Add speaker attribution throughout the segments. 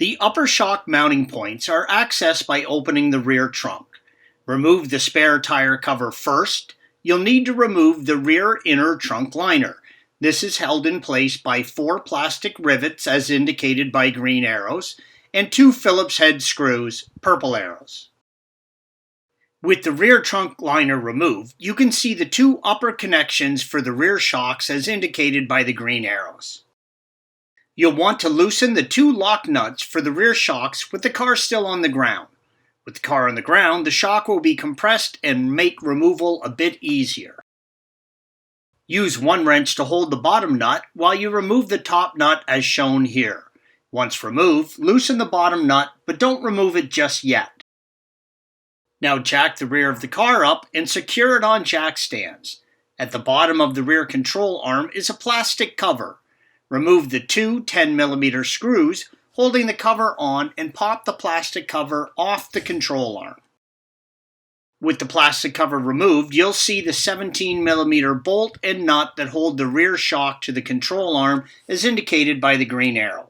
Speaker 1: The upper shock mounting points are accessed by opening the rear trunk. Remove the spare tire cover first. You'll need to remove the rear inner trunk liner. This is held in place by 4 plastic rivets as indicated by green arrows and 2 Phillips head screws, purple arrows. With the rear trunk liner removed, you can see the 2 upper connections for the rear shocks as indicated by the green arrows. You'll want to loosen the 2 lock nuts for the rear shocks with the car still on the ground. With the car on the ground, the shock will be compressed and make removal a bit easier. Use 1 wrench to hold the bottom nut while you remove the top nut as shown here. Once removed, loosen the bottom nut, but don't remove it just yet. Now jack the rear of the car up and secure it on jack stands. At the bottom of the rear control arm is a plastic cover. Remove the 2 10mm screws holding the cover on and pop the plastic cover off the control arm. With the plastic cover removed, you'll see the 17mm bolt and nut that hold the rear shock to the control arm as indicated by the green arrow.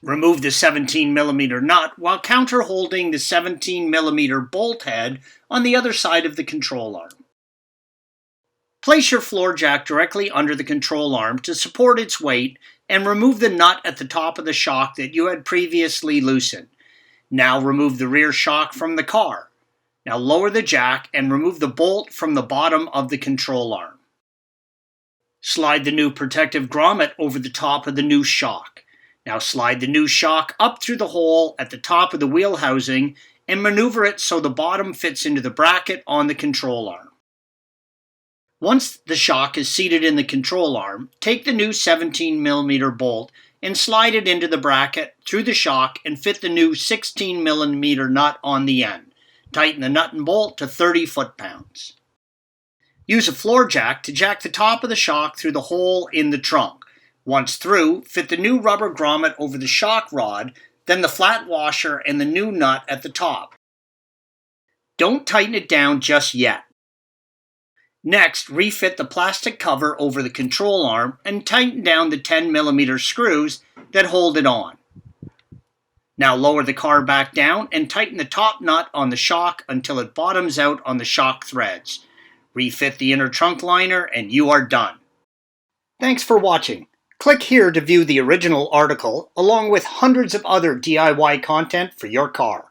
Speaker 1: Remove the 17mm nut while counter holding the 17mm bolt head on the other side of the control arm. Place your floor jack directly under the control arm to support its weight and remove the nut at the top of the shock that you had previously loosened. Now remove the rear shock from the car. Now lower the jack and remove the bolt from the bottom of the control arm. Slide the new protective grommet over the top of the new shock. Now slide the new shock up through the hole at the top of the wheel housing and maneuver it so the bottom fits into the bracket on the control arm. Once the shock is seated in the control arm, take the new 17mm bolt and slide it into the bracket through the shock and fit the new 16mm nut on the end. Tighten the nut and bolt to 30 foot-pounds. Use a floor jack to jack the top of the shock through the hole in the trunk. Once through, fit the new rubber grommet over the shock rod, then the flat washer and the new nut at the top. Don't tighten it down just yet. Next, refit the plastic cover over the control arm and tighten down the 10mm screws that hold it on. Now lower the car back down and tighten the top nut on the shock until it bottoms out on the shock threads. Refit the inner trunk liner and you are done. Thanks for watching. Click here to view the original article along with hundreds of other DIY content for your car.